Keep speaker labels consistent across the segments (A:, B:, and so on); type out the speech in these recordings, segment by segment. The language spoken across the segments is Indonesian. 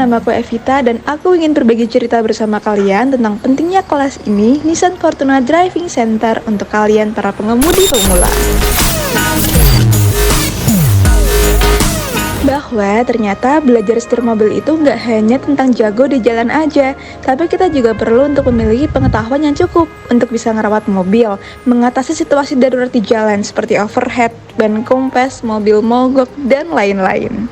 A: namaku Evita dan aku ingin berbagi cerita bersama kalian tentang pentingnya kelas ini, Nissan Fortuna Driving Center untuk kalian para pengemudi pemula. Bahwa ternyata belajar setir mobil itu nggak hanya tentang jago di jalan aja, tapi kita juga perlu untuk memiliki pengetahuan yang cukup untuk bisa ngerawat mobil, mengatasi situasi darurat di jalan seperti overhead, ban kempes, mobil mogok, dan lain-lain.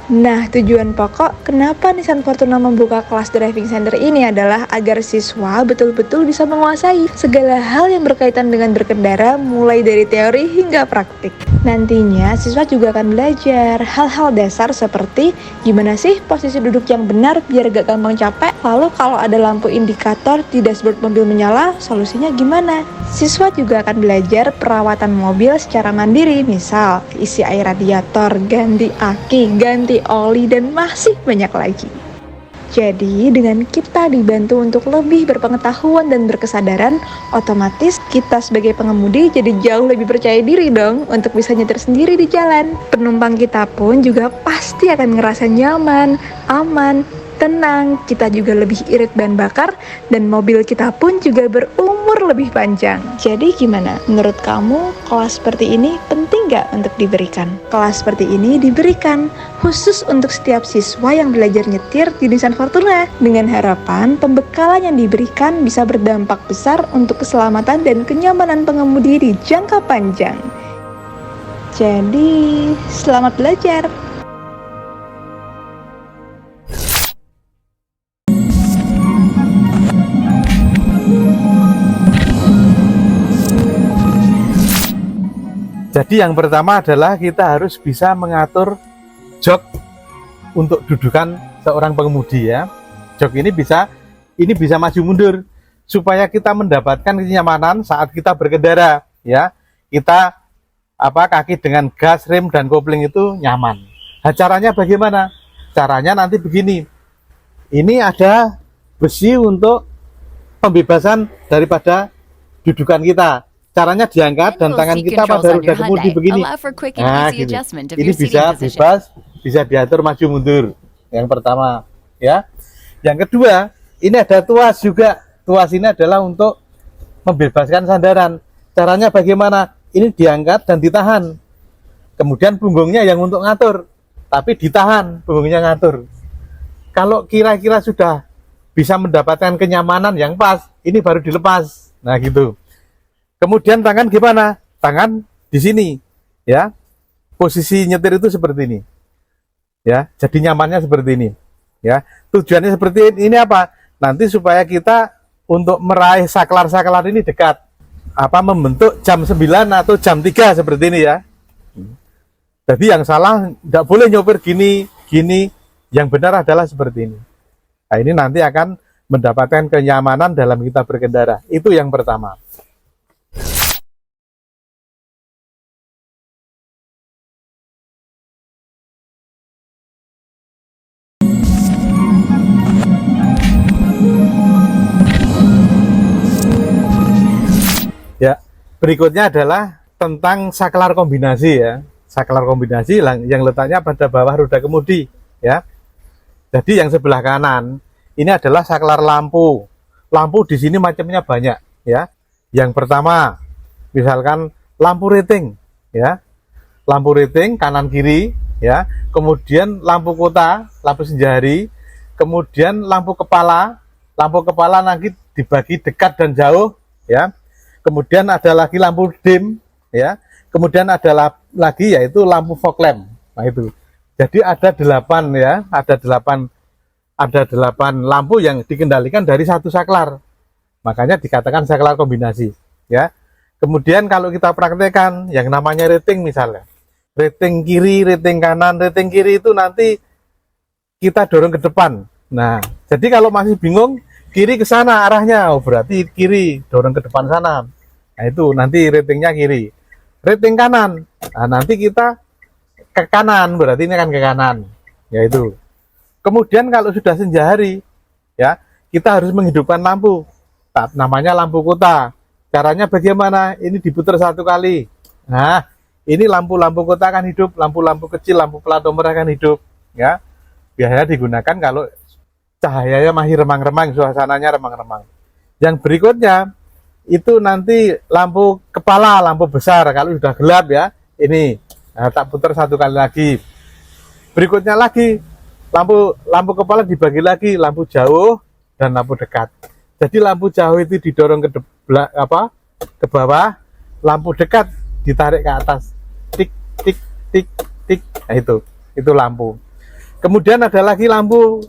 A: Nah, tujuan pokok kenapa Nissan Fortuna membuka kelas driving center ini adalah agar siswa betul-betul bisa menguasai segala hal yang berkaitan dengan berkendara mulai dari teori hingga praktik. Nantinya siswa juga akan belajar hal-hal dasar seperti gimana sih posisi duduk yang benar biar gak gampang capek, lalu kalau ada lampu indikator di dashboard mobil menyala, solusinya gimana? Siswa juga akan belajar perawatan mobil secara mandiri, misal isi air radiator, ganti aki, ganti oli, dan masih banyak lagi. Jadi, dengan kita dibantu untuk lebih berpengetahuan dan berkesadaran, otomatis kita sebagai pengemudi jadi jauh lebih percaya diri dong untuk bisa nyetir sendiri di jalan. Penumpang kita pun juga pasti akan ngerasa nyaman, aman, tenang, kita juga lebih irit bahan bakar, dan mobil kita pun juga berumur lebih panjang. Jadi gimana? Menurut kamu, kelas seperti ini penting nggak untuk diberikan? Kelas seperti ini diberikan khusus untuk setiap siswa yang belajar nyetir di Nissan Fortuna, dengan harapan pembekalan yang diberikan bisa berdampak besar untuk keselamatan dan kenyamanan pengemudi di jangka panjang. Jadi, selamat belajar!
B: Jadi yang pertama adalah kita harus bisa mengatur jok untuk dudukan seorang pengemudi ya. Jok ini bisa maju mundur supaya kita mendapatkan kenyamanan saat kita berkendara ya. Kita kaki dengan gas, rem dan kopling itu nyaman. Nah, caranya bagaimana? Caranya nanti begini. Ini ada besi untuk pembebasan daripada dudukan kita. Caranya diangkat dan tangan kita pada roda kemudi begini. Nah, gini. Ini bisa bebas, bisa diatur maju mundur. Yang pertama, ya. Yang kedua, ini ada tuas juga. Tuas ini adalah untuk membebaskan sandaran. Caranya bagaimana? Ini diangkat dan ditahan. Kemudian punggungnya yang untuk ngatur, tapi ditahan, punggungnya ngatur. Kalau kira-kira sudah bisa mendapatkan kenyamanan yang pas, ini baru dilepas. Nah, gitu. Kemudian tangan gimana? Tangan di sini, ya. Posisi nyetir itu seperti ini, ya. Jadi nyamannya seperti ini, ya. Tujuannya seperti ini apa? Nanti supaya kita untuk meraih saklar-saklar ini dekat, membentuk jam 9 atau jam 3 seperti ini ya. Jadi yang salah nggak boleh nyopir gini. Yang benar adalah seperti ini. Nah, ini nanti akan mendapatkan kenyamanan dalam kita berkendara. Itu yang pertama. Ya, berikutnya adalah tentang saklar kombinasi ya. Saklar kombinasi yang letaknya pada bawah roda kemudi ya. Jadi yang sebelah kanan ini adalah saklar lampu. Lampu di sini macamnya banyak ya. Yang pertama, misalkan lampu rating ya. Lampu rating kanan kiri ya. Kemudian lampu kota, lampu senjari, kemudian lampu kepala. Lampu kepala nanti dibagi dekat dan jauh ya. Kemudian ada lagi lampu dim, ya. Kemudian ada lagi yaitu lampu fog lamp. Nah itu. Jadi ada 8 ya, ada 8 lampu yang dikendalikan dari satu saklar. Makanya dikatakan saklar kombinasi, ya. Kemudian kalau kita praktekkan yang namanya rating misalnya, rating kiri, rating kanan, rating kiri itu nanti kita dorong ke depan. Nah, jadi kalau masih bingung kiri ke sana arahnya, berarti kiri, dorong ke depan sana. Nah, itu nanti ratingnya kiri. Rating kanan, nah nanti kita ke kanan, berarti ini akan ke kanan. Yaitu. Kemudian kalau sudah senjahari, ya, kita harus menghidupkan lampu. Namanya lampu kota. Caranya bagaimana? Ini diputar 1 kali. Nah, ini lampu-lampu kota akan hidup, lampu-lampu kecil, lampu plat nomor akan hidup. Ya, biasanya digunakan kalau cahayanya masih remang-remang, suasananya remang-remang. Yang berikutnya itu nanti lampu kepala, lampu besar. Kalau sudah gelap ya, ini tak putar satu kali lagi. Berikutnya lagi lampu kepala dibagi lagi, lampu jauh dan lampu dekat. Jadi lampu jauh itu didorong ke bawah, lampu dekat ditarik ke atas. Tik tik tik tik. Nah, itu lampu. Kemudian ada lagi lampu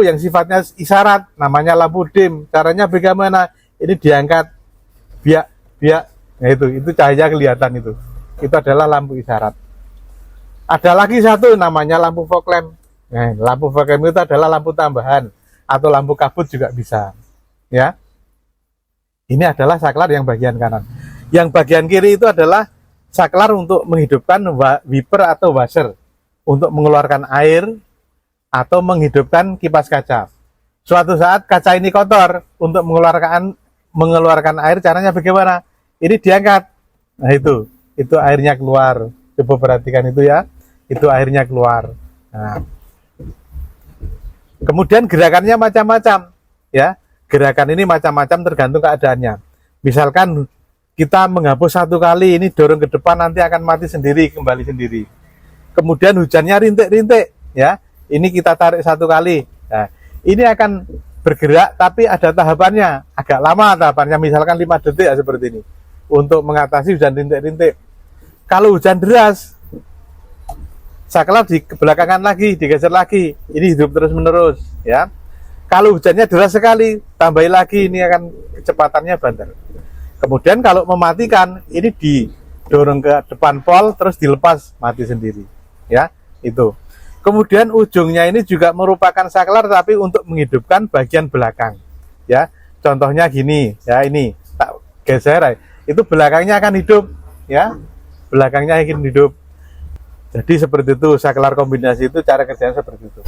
B: yang sifatnya isyarat, namanya lampu dim. Caranya bagaimana? Ini diangkat biak. Nah, itu cahaya kelihatan itu. Itu adalah lampu isyarat. Ada lagi satu namanya lampu fog lamp. Nah, lampu fog lamp itu adalah lampu tambahan atau lampu kabut juga bisa. Ya. Ini adalah saklar yang bagian kanan. Yang bagian kiri itu adalah saklar untuk menghidupkan wiper atau washer untuk mengeluarkan air atau menghidupkan kipas kaca. Suatu saat kaca ini kotor, untuk mengeluarkan air caranya bagaimana? Ini diangkat. Nah, itu airnya keluar. Coba perhatikan itu ya. Itu airnya keluar. Nah. Kemudian gerakannya macam-macam, ya. Gerakan ini macam-macam tergantung keadaannya. Misalkan kita menghapus satu kali, ini dorong ke depan, nanti akan mati sendiri, kembali sendiri. Kemudian hujannya rintik-rintik, ya. Ini kita tarik satu kali. Nah, ini akan bergerak tapi ada tahapannya, agak lama tahapannya, misalkan 5 detik ya, seperti ini. Untuk mengatasi hujan rintik-rintik. Kalau hujan deras, saklar di belakangan lagi, digeser lagi. Ini hidup terus-menerus, ya. Kalau hujannya deras sekali, tambahin lagi, ini akan kecepatannya banter. Kemudian kalau mematikan, ini didorong ke depan pol, terus dilepas, mati sendiri, ya. Itu. Kemudian ujungnya ini juga merupakan saklar tapi untuk menghidupkan bagian belakang. Ya, contohnya gini, ya ini tak geser, itu belakangnya akan hidup, ya, belakangnya akan hidup. Jadi seperti itu saklar kombinasi itu cara kerjanya seperti itu.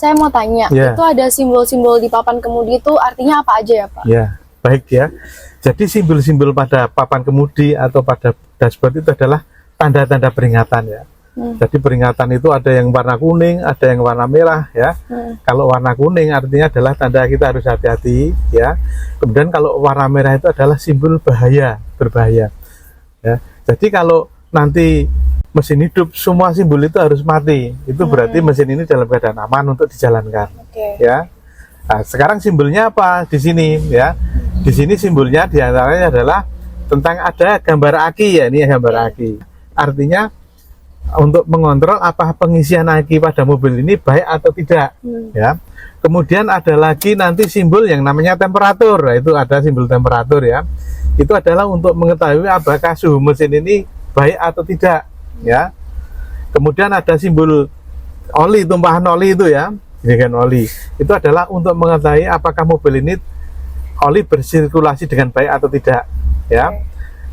C: Saya mau tanya, itu ada simbol-simbol di papan kemudi itu artinya apa aja ya, Pak?
B: Ya, baik ya. Jadi simbol-simbol pada papan kemudi atau pada dashboard itu adalah tanda-tanda peringatan ya. Jadi peringatan itu ada yang warna kuning, ada yang warna merah ya. Kalau warna kuning artinya adalah tanda kita harus hati-hati ya. Kemudian kalau warna merah itu adalah simbol berbahaya. Ya. Jadi kalau nanti mesin hidup, semua simbol itu harus mati. Itu berarti mesin ini dalam keadaan aman untuk dijalankan. Ya. Nah, sekarang simbolnya apa di sini? Ya, di sini simbolnya diantaranya adalah tentang ada gambar aki ya. Ini gambar aki. Artinya untuk mengontrol apa pengisian aki pada mobil ini baik atau tidak. Ya. Kemudian ada lagi nanti simbol yang namanya temperatur. Nah, itu ada simbol temperatur ya. Itu adalah untuk mengetahui apakah suhu mesin ini baik atau tidak. Ya, kemudian ada simbol oli, tumpahan oli itu ya, ini kan oli. Itu adalah untuk mengetahui apakah mobil ini oli bersirkulasi dengan baik atau tidak. Ya,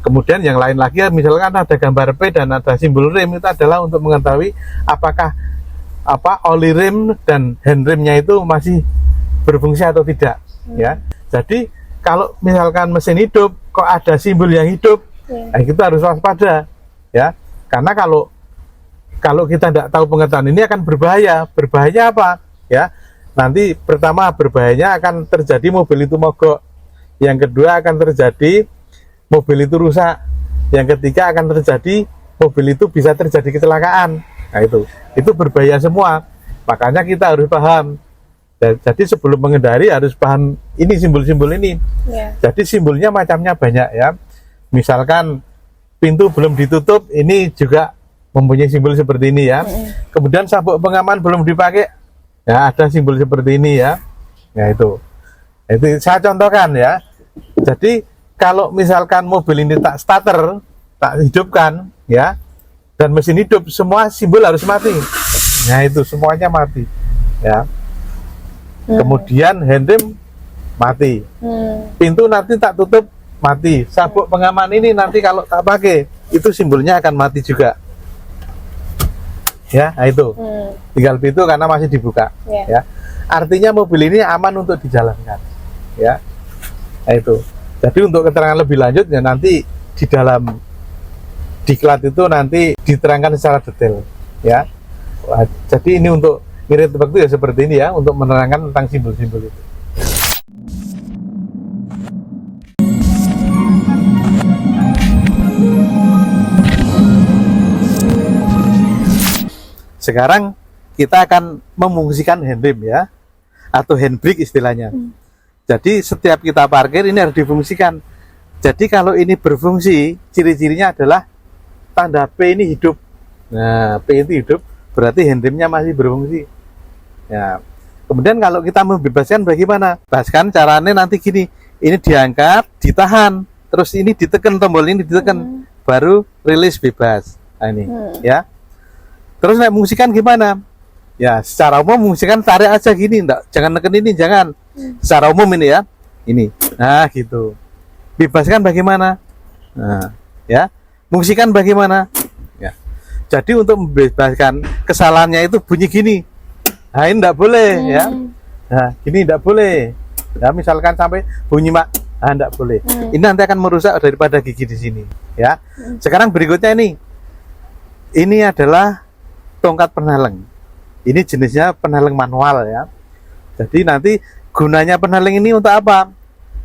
B: kemudian yang lain lagi, misalkan ada gambar P dan ada simbol rem, itu adalah untuk mengetahui apakah oli rem dan handremnya itu masih berfungsi atau tidak. Ya, jadi kalau misalkan mesin hidup kok ada simbol yang hidup, nah, kita harus waspada. Ya. Karena kalau kita tidak tahu pengetahuan ini akan berbahaya. Berbahaya apa? Ya, nanti pertama berbahayanya akan terjadi mobil itu mogok. Yang kedua akan terjadi mobil itu rusak. Yang ketiga akan terjadi mobil itu bisa terjadi kecelakaan. Nah itu berbahaya semua. Makanya kita harus paham. Jadi sebelum mengendari harus paham ini simbol-simbol ini. Jadi simbolnya macamnya banyak ya. Misalkan pintu belum ditutup, ini juga mempunyai simbol seperti ini ya. Kemudian sabuk pengaman belum dipakai, ya ada simbol seperti ini ya. Ya itu saya contohkan ya. Jadi kalau misalkan mobil ini tak starter, tak hidupkan ya, dan mesin hidup, semua simbol harus mati. Nah itu semuanya mati ya. Kemudian handrem mati, pintu nanti tak tutup, mati. Sabuk pengaman ini nanti kalau tak pakai, itu simbolnya akan mati juga. Ya, nah itu. Tinggal pintu karena masih dibuka. Ya. artinya mobil ini aman untuk dijalankan, ya. Nah, itu. Jadi untuk keterangan lebih lanjut ya nanti di dalam diklat itu nanti diterangkan secara detail, ya. Wah, jadi ini untuk ngirit tebak itu ya seperti ini ya, untuk menerangkan tentang simbol-simbol itu. Sekarang kita akan memfungsikan handrem ya, atau handbrake istilahnya. Jadi setiap kita parkir ini harus difungsikan. Jadi kalau ini berfungsi, ciri-cirinya adalah tanda P ini hidup. Nah, P itu hidup, berarti handremnya masih berfungsi. Ya. Kemudian kalau kita membebaskan bagaimana? Bebaskan caranya nanti gini, ini diangkat, ditahan, terus ini ditekan, tombol ini ditekan, baru rilis bebas. Nah, ini, ya. Terus naik fungsikan gimana? Ya, secara umum fungsikan tarik aja gini, enggak, jangan neken ini, jangan. Secara umum ini ya, ini. Nah, gitu. Bebaskan bagaimana? Nah, ya. Fungsikan bagaimana? Ya. Jadi untuk membebaskan kesalahannya itu bunyi gini. Nah, ini enggak boleh ya. Nah, gini enggak boleh. Ya, misalkan sampai bunyi mak, nah enggak boleh. Ini nanti akan merusak daripada gigi di sini, ya. Sekarang berikutnya ini. Ini adalah tongkat penalang. Ini jenisnya penalang manual ya. Jadi nanti gunanya penalang ini untuk apa?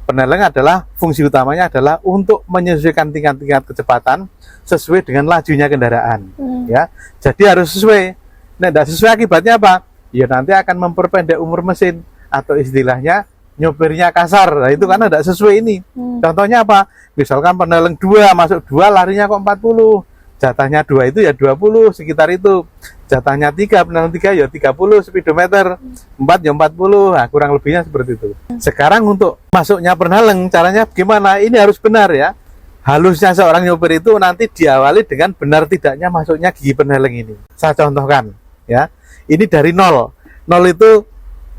B: Penalang adalah fungsi utamanya adalah untuk menyesuaikan tingkat-tingkat kecepatan sesuai dengan lajunya kendaraan. Ya, jadi harus sesuai. Nah, tidak sesuai akibatnya apa? Ya nanti akan memperpendek umur mesin atau istilahnya nyopirnya kasar. Nah, itu karena tidak sesuai ini. Contohnya apa? Misalkan penalang 2 masuk 2 larinya kok 40. Jatahnya 2 itu ya 20 sekitar itu. Jatahnya 3, penalang 3 ya 30 speedometer. 4 ya 40. Nah, kurang lebihnya seperti itu. Sekarang untuk masuknya penalang caranya gimana? Ini harus benar ya. Halusnya seorang nyopir itu nanti diawali dengan benar tidaknya masuknya gigi penalang ini. Saya contohkan ya. Ini dari 0. 0 itu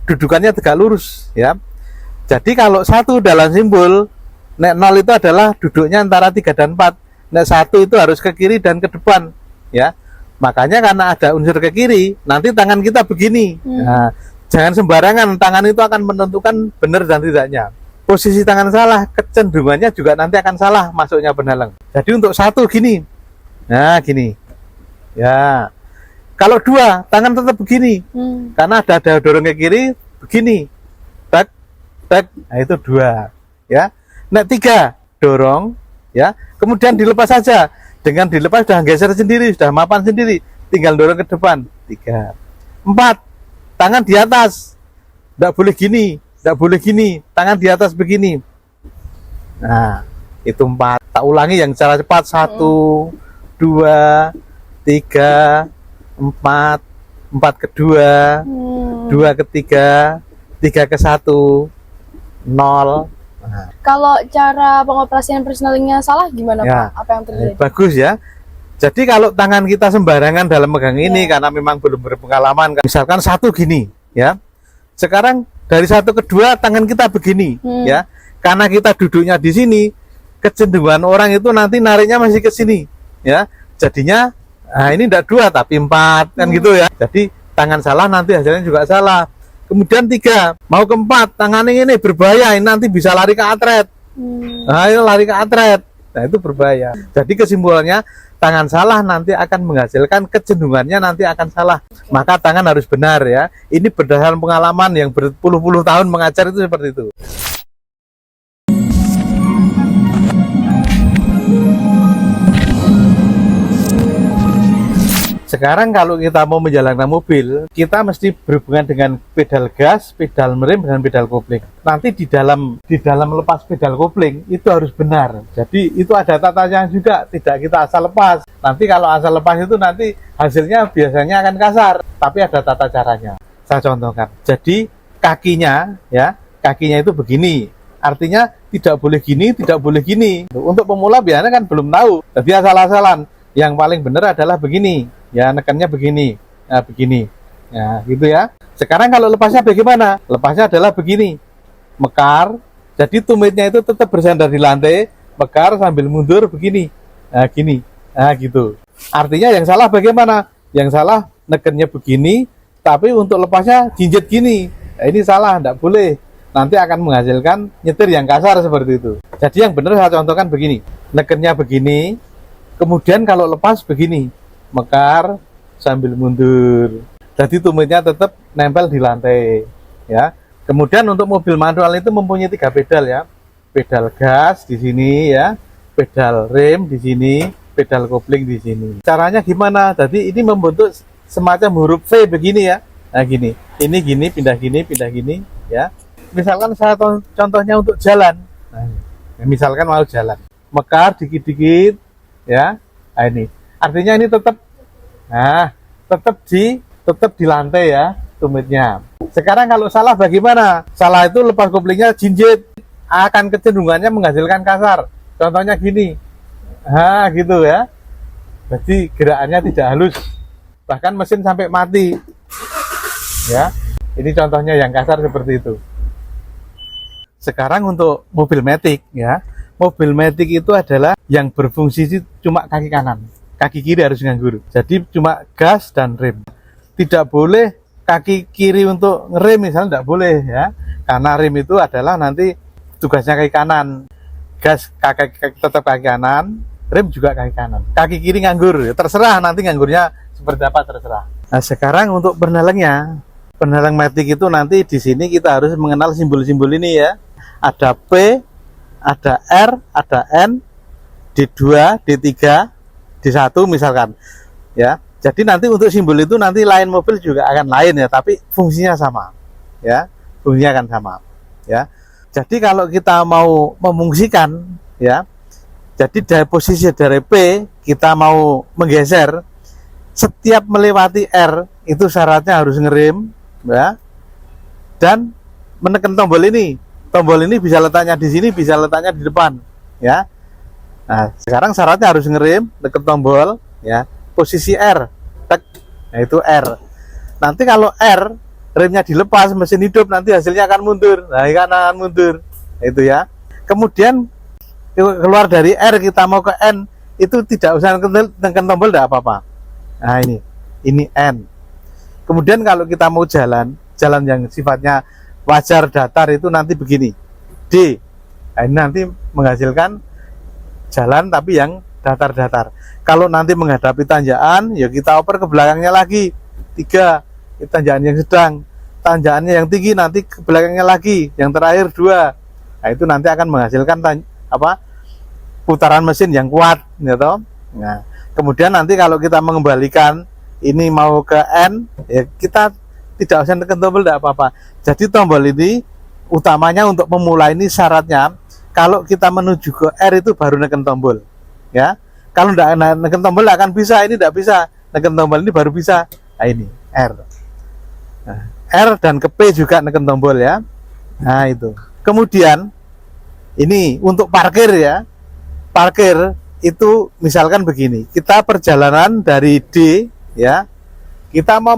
B: dudukannya tegak lurus ya. Jadi kalau 1 dalam simbol, nek 0 itu adalah duduknya antara 3 dan 4. Nek 1 itu harus ke kiri dan ke depan ya. Makanya karena ada unsur ke kiri, nanti tangan kita begini. Nah, jangan sembarangan, tangan itu akan menentukan benar dan tidaknya. Posisi tangan salah, kecenderungannya juga nanti akan salah masuknya penalang. Jadi untuk 1 gini. Nah, gini. Ya. Kalau 2, tangan tetap begini. Karena ada dorong ke kiri, begini. Tak, tak. Nah, itu 2. Ya. Nek 3, dorong. Ya. Kemudian dilepas saja. Dengan dilepas sudah geser sendiri, sudah mapan sendiri. Tinggal dorong ke depan. 3. 4, tangan di atas. Tidak boleh gini. Tidak boleh gini. Tangan di atas begini. Nah, itu 4. Tak ulangi yang secara cepat. 1, 2, 3, 4, 4 ke 2, 2 ke 3, 3 ke 1, 0. Nah.
C: Kalau cara pengoperasian persnelingnya salah gimana
B: Ya,
C: Pak? Apa yang terjadi?
B: Bagus ya. Jadi kalau tangan kita sembarangan dalam megang ini karena memang belum berpengalaman, misalkan 1 gini ya. Sekarang dari 1 ke 2 tangan kita begini ya. Karena kita duduknya di sini, kecenderungan orang itu nanti nariknya masih ke sini ya. Jadinya nah ini tidak 2 tapi 4 kan gitu ya. Jadi tangan salah nanti hasilnya juga salah. Kemudian 3, mau ke 4, tangannya ini berbahaya, ini nanti bisa lari ke atret. Nah, ini lari ke atret. Nah, itu berbahaya. Jadi kesimpulannya, tangan salah nanti akan menghasilkan kecenderungannya nanti akan salah. Maka tangan harus benar ya. Ini berdasarkan pengalaman yang berpuluh-puluh tahun mengajar itu seperti itu. Sekarang kalau kita mau menjalankan mobil, kita mesti berhubungan dengan pedal gas, pedal rem, dan pedal kopling. Nanti di dalam lepas pedal kopling itu harus benar. Jadi itu ada tatanya juga, tidak kita asal lepas. Nanti kalau asal lepas itu nanti hasilnya biasanya akan kasar, tapi ada tata caranya. Saya contohkan. Jadi kakinya itu begini. Artinya tidak boleh gini, tidak boleh gini. Untuk pemula biasanya kan belum tahu, jadi asal-asalan. Yang paling benar adalah begini. Ya, nekannya begini, nah, begini, ya, gitu ya. Sekarang kalau lepasnya bagaimana? Lepasnya adalah begini, mekar. Jadi tumitnya itu tetap bersandar di lantai, mekar sambil mundur begini, nah, gini, nah, gitu. Artinya yang salah bagaimana? Yang salah nekannya begini, tapi untuk lepasnya jinjit gini. Nah, ini salah, tidak boleh. Nanti akan menghasilkan nyetir yang kasar seperti itu. Jadi yang benar saya contohkan begini. Nekennya begini, kemudian kalau lepas begini, mekar sambil mundur. Jadi tumitnya tetap nempel di lantai, ya. Kemudian untuk mobil manual itu mempunyai 3 pedal ya. Pedal gas di sini ya, pedal rem di sini, pedal kopling di sini. Caranya gimana? Jadi ini membentuk semacam huruf V begini ya. Nah gini, ini gini, pindah gini ya. Misalkan saya contohnya untuk jalan. Nah, misalkan mau jalan, mekar dikit-dikit ya. Nah, ini artinya ini tetap tetap di lantai ya tumitnya. Sekarang kalau salah bagaimana? Salah itu lepas koplingnya jinjit, akan kecenderungannya menghasilkan kasar. Contohnya gini, gitu ya. Jadi gerakannya tidak halus, bahkan mesin sampai mati. Ya, ini contohnya yang kasar seperti itu. Sekarang untuk mobil matic ya, mobil matic itu adalah yang berfungsi cuma kaki kanan, kaki kiri harus nganggur. Jadi cuma gas dan rem. Tidak boleh kaki kiri untuk ngerem misalnya, tidak boleh ya, karena rem itu adalah nanti tugasnya kaki kanan, gas tetap kaki kanan, rem juga kaki kanan, kaki kiri nganggur, terserah nanti nganggurnya seperti apa terserah. Nah sekarang untuk penelennya, penelang matic itu nanti di sini kita harus mengenal simbol-simbol ini ya. Ada P, ada R, ada N, D2, D3, D1 misalkan ya. Jadi nanti untuk simbol itu nanti lain mobil juga akan lain ya, tapi fungsinya sama ya, fungsinya akan sama ya. Jadi kalau kita mau memungsikan ya, jadi dari posisi dari P kita mau menggeser, setiap melewati R itu syaratnya harus ngerem ya, dan menekan tombol ini. Tombol ini bisa letaknya di sini, bisa letaknya di depan ya. Nah sekarang syaratnya harus ngerem, tekan tombol ya, posisi R, tek, nah itu R. Nanti kalau R remnya dilepas, mesin hidup, nanti hasilnya akan mundur. Nah ini akan mundur, nah, itu ya. Kemudian keluar dari R kita mau ke N, itu tidak usah tekan tombol, tidak apa-apa. Nah ini N. Kemudian kalau kita mau jalan yang sifatnya wajar datar itu nanti begini, D. Nah, ini nanti menghasilkan jalan tapi yang datar-datar. Kalau nanti menghadapi tanjakan, ya kita oper ke belakangnya lagi, 3, tanjakan yang sedang. Tanjakannya yang tinggi nanti ke belakangnya lagi, yang terakhir 2. Nah itu nanti akan menghasilkan putaran mesin yang kuat gitu. Nah kemudian nanti kalau kita mengembalikan ini mau ke N, ya kita tidak usah tekan tombol, tidak apa-apa. Jadi tombol ini utamanya untuk memulai, ini syaratnya kalau kita menuju ke R itu baru tekan tombol ya. Kalau tidak tekan tombol akan bisa, ini tidak bisa. Tekan tombol ini baru bisa. Nah ini R. Nah, R dan ke P juga tekan tombol ya. Nah itu. Kemudian ini untuk parkir ya. Parkir itu misalkan begini, kita perjalanan dari D ya, kita mau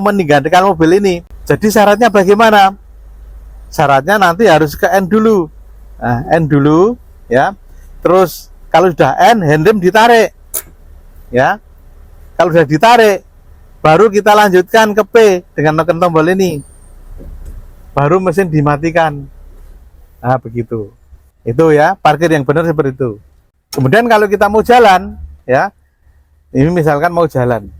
B: menggantikan mobil ini. Jadi syaratnya bagaimana? Syaratnya nanti harus ke N dulu. Nah, N dulu ya. Terus kalau sudah N, handrem ditarik. Ya. Kalau sudah ditarik, baru kita lanjutkan ke P dengan tekan tombol ini. Baru mesin dimatikan. Nah, begitu. Itu ya, parkir yang benar seperti itu. Kemudian kalau kita mau jalan, ya. Ini misalkan mau jalan.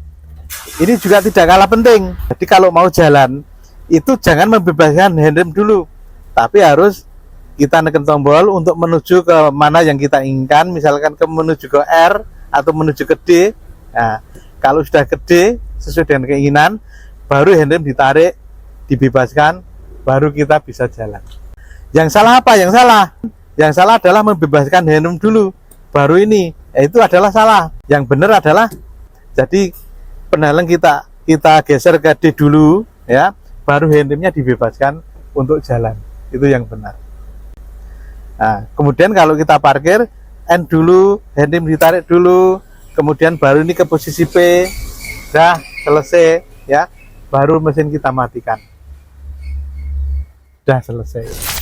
B: Ini juga tidak kalah penting. Jadi kalau mau jalan itu jangan membebaskan handrem dulu, tapi harus kita tekan tombol untuk menuju ke mana yang kita inginkan. Misalkan menuju ke R atau menuju ke D. Nah, kalau sudah ke D sesuai dengan keinginan, baru handrem ditarik, dibebaskan, baru kita bisa jalan. Yang salah apa? Yang salah adalah membebaskan handrem dulu, baru ini. Itu adalah salah. Yang benar adalah jadi penelang kita geser ke D dulu ya, baru handremnya dibebaskan untuk jalan. Itu yang benar. Nah, kemudian kalau kita parkir, N dulu, handrem ditarik dulu, kemudian baru ini ke posisi P, dah selesai ya, baru mesin kita matikan. Dah selesai.